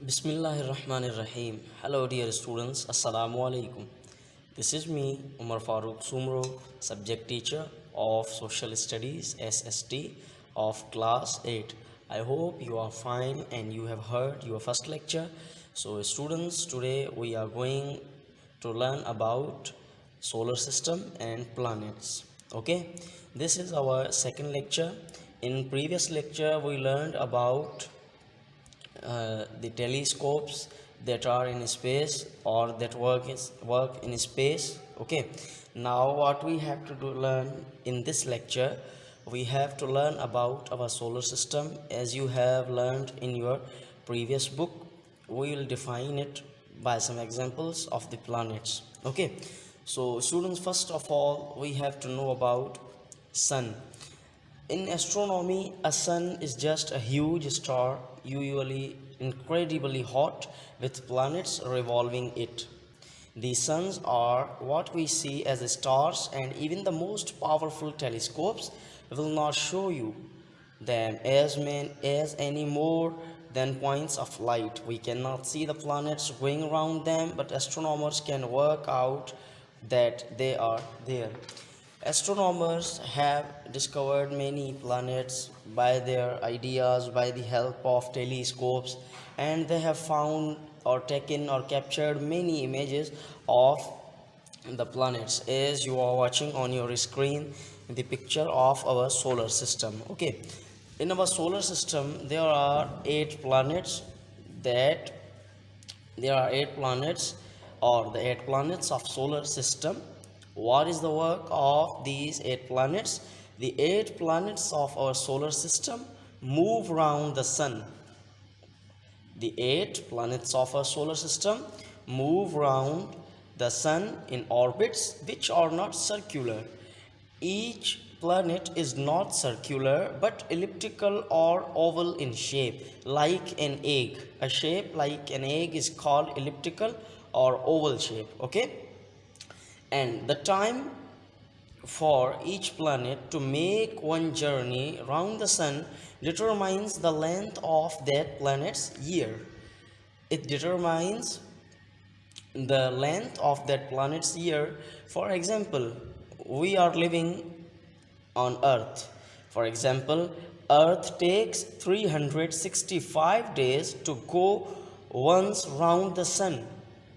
Bismillahirrahmanirrahim. Hello, dear students. Assalamu alaikum. This is me, Umar Farooq Sumro, subject teacher of Social Studies SST of class 8. I hope you are fine and you have heard your first lecture. So, students, today we are going to learn about solar system and planets. Okay, this is our second lecture. In previous lecture, we learned about the telescopes that are in space or that work in space. Okay, now what we have to learn in this lecture, we have to learn about our solar system. As you have learned in your previous book, we will define it by some examples of the planets. Okay, so students, first of all we have to know about sun. In astronomy, a sun is just a huge star, usually incredibly hot, with planets revolving it. The suns are what we see as stars, and even the most powerful telescopes will not show you them as any more than points of light. We cannot see the planets going around them, but astronomers can work out that they are there. Astronomers have discovered many planets by their ideas, by the help of telescopes, and they have found or taken or captured many images of the planets, as you are watching on your screen the picture of our solar system. Okay, in our solar system there are 8 planets that there are 8 planets, or the 8 planets of solar system. What is the work of these 8 planets? The 8 planets of our solar system move around the sun. The 8 planets of our solar system move around the sun in orbits which are not circular. Each planet is not circular but elliptical or oval in shape, like an egg. A shape like an egg is called elliptical or oval shape. Okay, and the time for each planet to make one journey around the sun determines the length of that planet's year. It determines the length of that planet's year. For example, we are living on Earth. For example, Earth takes 365 days to go once round the sun.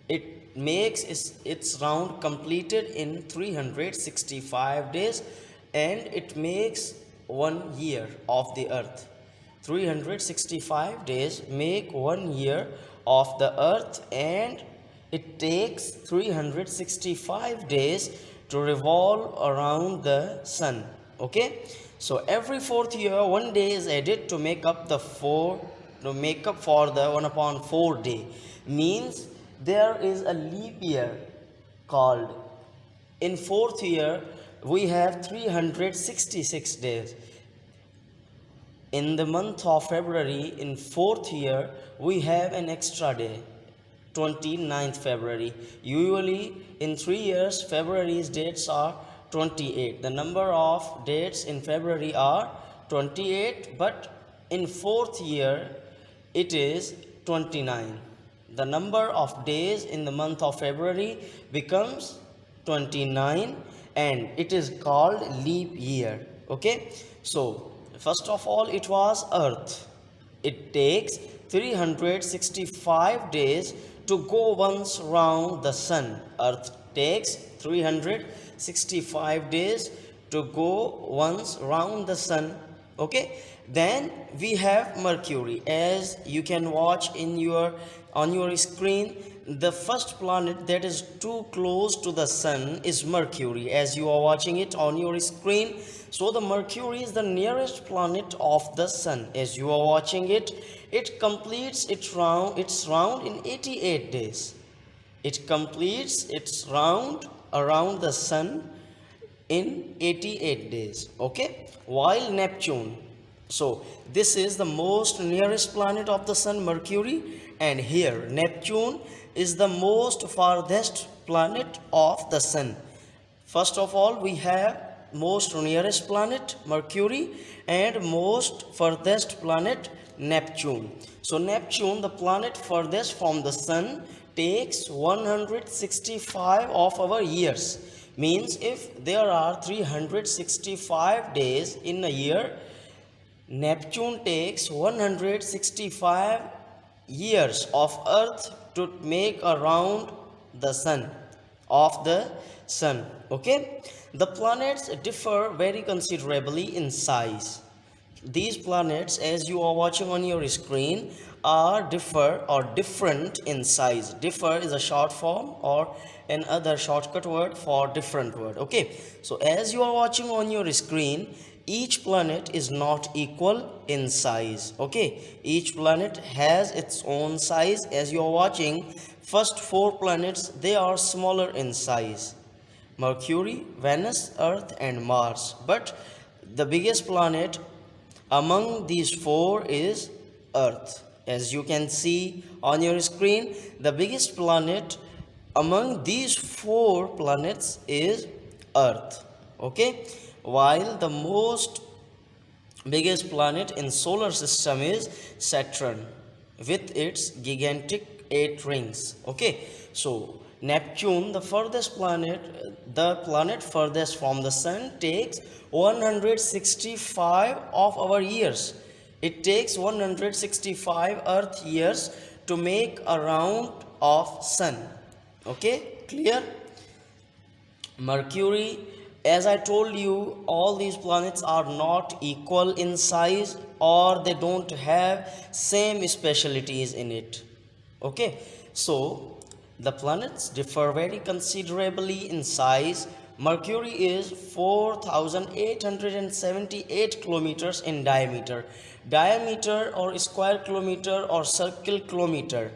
It makes its round completed in 365 days, and it makes 1 year of the Earth. 365 days make 1 year of the Earth, and it takes 365 days to revolve around the sun. Okay, so every fourth year 1 day is added to make up for the 1/4 day. Means there is a leap year called. In fourth year we have 366 days. In the month of February, in fourth year, we have an extra day, 29th February. Usually in 3 years, February's dates are 28. The number of dates in February are 28, but in fourth year it is 29. The number of days in the month of February becomes 29, and it is called leap year. Okay, so first of all it was Earth. It takes 365 days to go once round the sun. Earth takes 365 days to go once round the sun. Okay, then we have Mercury. As you can watch on your screen, the first planet that is too close to the sun is Mercury, as you are watching it on your screen. So the Mercury is the nearest planet of the sun. As you are watching it, it completes its round in 88 days. It completes its round around the sun in 88 days. Okay, while Neptune, so this is the most nearest planet of the sun, Mercury, and here Neptune is the most farthest planet of the sun. First of all we have most nearest planet Mercury and most farthest planet Neptune. So Neptune, the planet furthest from the sun, takes 165 of our years. Means if there are 365 days in a year, Neptune takes 165 years of Earth to make around the sun, of the sun. Okay, the planets differ very considerably in size. These planets, as you are watching on your screen, are different in size. Differ is a short form or another shortcut word for different word. Okay, so as you are watching on your screen, each planet is not equal in size. Okay, each planet has its own size. As you are watching, first four planets, they are smaller in size: Mercury, Venus, Earth and Mars. But the biggest planet among these four is Earth. As you can see on your screen, the biggest planet among these four planets is Earth. Okay, while the most biggest planet in solar system is Saturn with its gigantic 8 rings. Okay, so Neptune, the furthest planet, the planet furthest from the sun, takes 165 of our years. It takes 165 earth years to make a round of sun. Okay, clear? Mercury, as I told you, all these planets are not equal in size, or they don't have same specialties in it. Okay, so the planets differ very considerably in size. Mercury is 4,878 kilometers in diameter. Diameter or square kilometer or circle kilometer.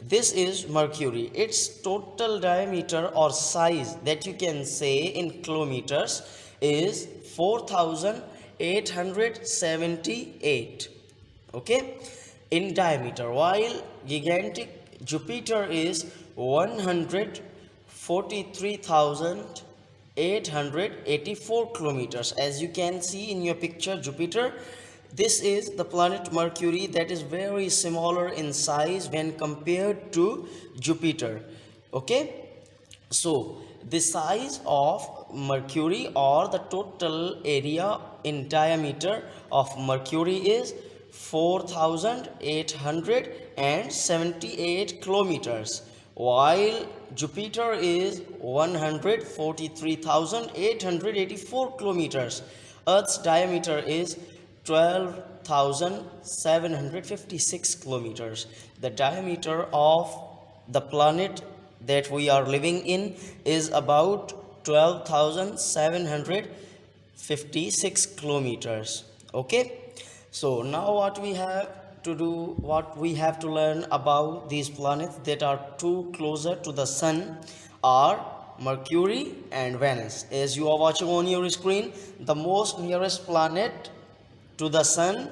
This is Mercury. Its total diameter or size that you can say in kilometers is 4,878. Okay, in diameter, while gigantic Jupiter is 143,884 kilometers. As you can see in your picture, Jupiter, this is the planet Mercury that is very smaller in size when compared to Jupiter. Okay, so the size of Mercury, or the total area in diameter of Mercury, is 4,878 kilometers, while Jupiter is 143,884 kilometers. Earth's diameter is 12,756 kilometers. The diameter of the planet that we are living in is about 12,756 kilometers. Okay, so now what we have to learn about these planets that are too closer to the sun are Mercury and Venus. As you are watching on your screen, the most nearest planet to the sun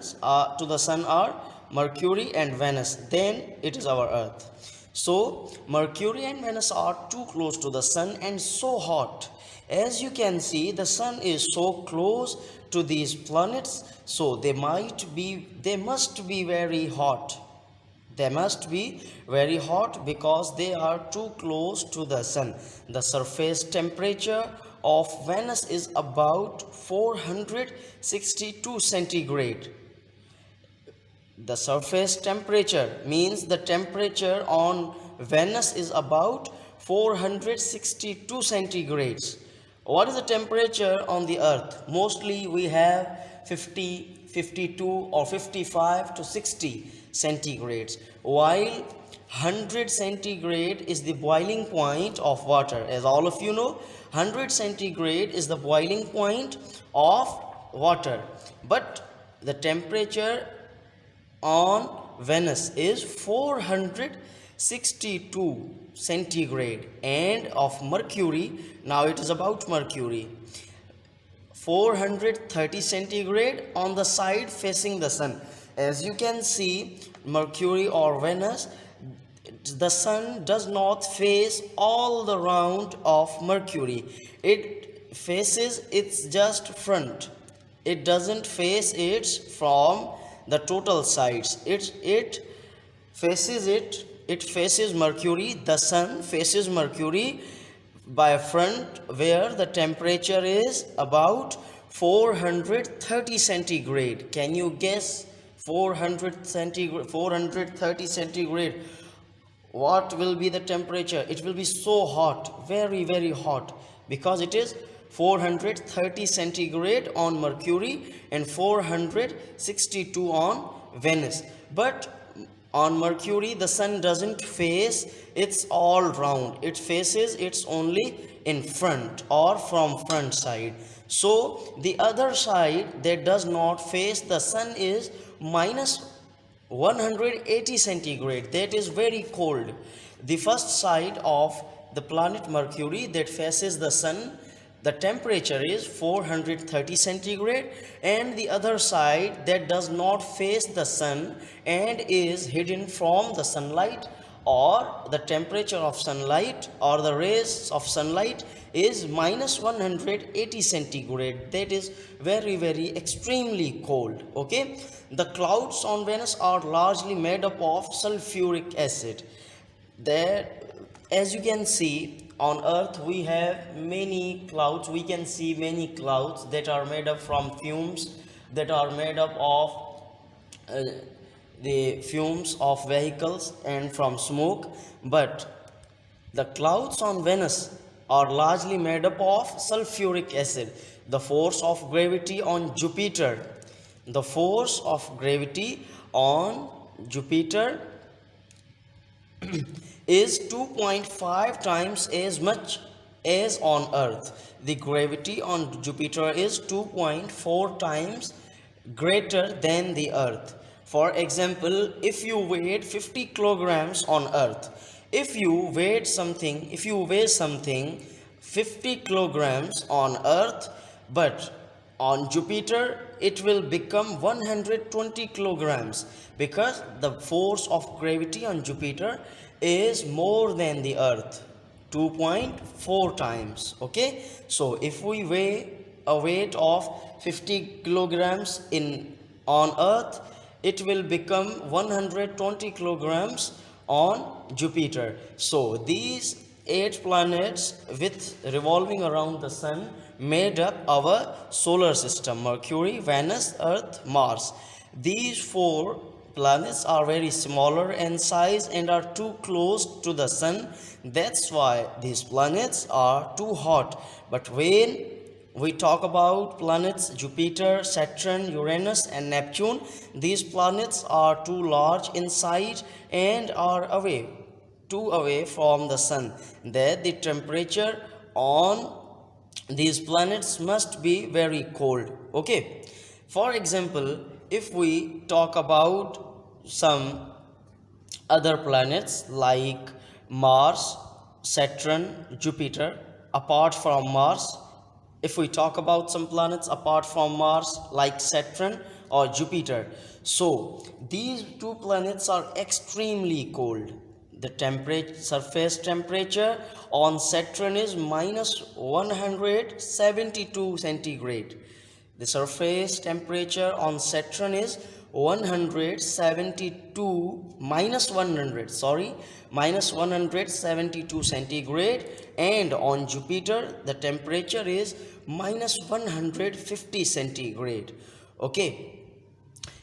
are Mercury and Venus. Then it is our Earth. So Mercury and Venus are too close to the sun and so hot. As you can see, the sun is so close to these planets, so they must be very hot. They must be very hot because they are too close to the sun. The surface temperature of Venus is about 462 centigrade. The surface temperature means the temperature on Venus is about 462 centigrades. What is the temperature on the Earth? Mostly we have 50, 52 or 55 to 60 centigrades, while 100 centigrade is the boiling point of water. As all of you know, 100 centigrade is the boiling point of water, but the temperature on Venus is 462 centigrade, and of Mercury, now it is about Mercury, 430 centigrade on the side facing the sun. As you can see, Mercury or Venus, the sun does not face all the round of Mercury. It faces its just front. It doesn't face it from the total sides. It faces Mercury. The sun faces Mercury by front, where the temperature is about 430 centigrade. Can you guess 430 centigrade? What will be the temperature? It will be so hot, very very hot, because it is 430 centigrade on Mercury and 462 on Venus. But on Mercury the sun doesn't face it's all round, it faces it's only in front or from front side. So the other side that does not face the sun is minus 180 centigrade, that is very cold. The first side of the planet Mercury that faces the sun, the temperature is 430 centigrade, and the other side that does not face the sun and is hidden from the sunlight, or the temperature of sunlight or the rays of sunlight is minus 180 centigrade, that is very very extremely cold. Okay, the clouds on Venus are largely made up of sulfuric acid. There, as you can see, on Earth we have many clouds. We can see many clouds that are made up from fumes, that are made up of uh, the fumes of vehicles and from smoke. But the clouds on Venus are largely made up of sulfuric acid. The force of gravity on Jupiter, the force of gravity on Jupiter is 2.5 times as much as on Earth. The gravity on Jupiter is 2.4 times greater than the Earth. For example, if you weighed 50 kilograms on Earth, if you weigh something 50 kilograms on Earth, but on Jupiter it will become 120 kilograms, because the force of gravity on Jupiter is more than the Earth, 2.4 times. Okay, so if we weigh a weight of 50 kilograms on Earth, it will become 120 kilograms on Jupiter. So these 8 planets with revolving around the sun made up our solar system: Mercury, Venus, Earth, Mars. These 4 planets are very smaller in size and are too close to the sun. That's why these planets are too hot. But when we talk about planets Jupiter, Saturn, Uranus and Neptune, these planets are too large in size and are too away from the sun, that the temperature on these planets must be very cold. Okay, for example, if we talk about some other planets like Mars, Saturn, Jupiter, apart from Mars, if we talk about some planets apart from Mars like Saturn or Jupiter, so these 2 planets are extremely cold. The surface temperature on Saturn is minus 172 centigrade. The surface temperature on Saturn is 172 minus 172 centigrade, and on Jupiter the temperature is minus 150 centigrade. Okay,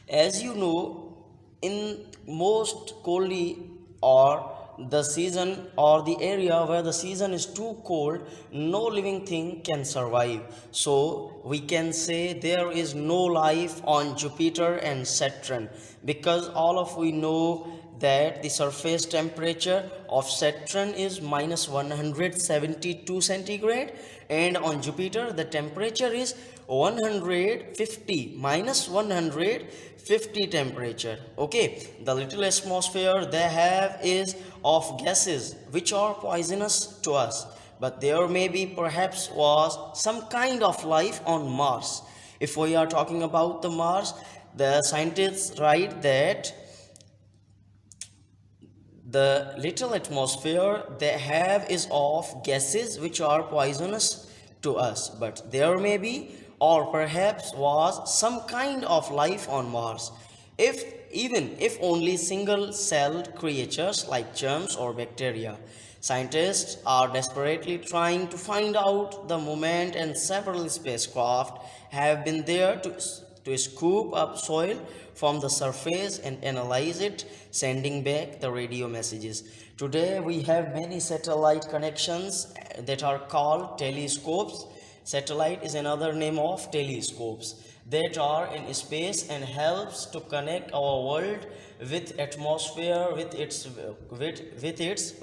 as you know, in most coldly or the season or the area where the season is too cold, no living thing can survive. So we can say there is no life on Jupiter and Saturn, because all of we know that the surface temperature of Saturn is minus 172 centigrade, and on Jupiter the temperature is 150 minus 150 temperature. Okay, the little atmosphere they have is of gases which are poisonous to us, but there may be perhaps was some kind of life on Mars. If we are talking about the Mars, the scientists write that the little atmosphere they have is of gases which are poisonous to us, but there may be or perhaps was some kind of life on Mars. if even if only single-celled creatures like germs or bacteria. Scientists are desperately trying to find out the moment, and several spacecraft have been there to scoop up soil from the surface and analyze it, sending back the radio messages. Today we have many satellite connections that are called telescopes. Satellite is another name of telescopes that are in space and helps to connect our world with atmosphere, with its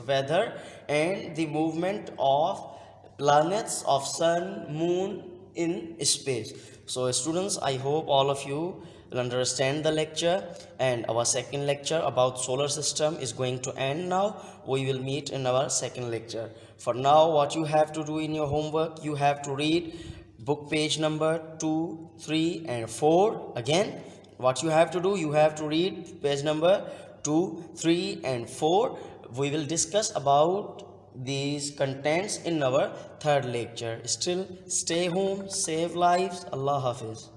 weather, and the movement of planets, of sun, moon in space. So students, I hope all of you will understand the lecture, and our second lecture about solar system is going to end now. We will meet in our second lecture. For now, what you have to do in your homework, you have to read book page number 2, 3 and 4. Again, what you have to do, you have to read page number 2, 3 and 4. We will discuss about these contents in our third lecture. Still, stay home, save lives. Allah Hafiz.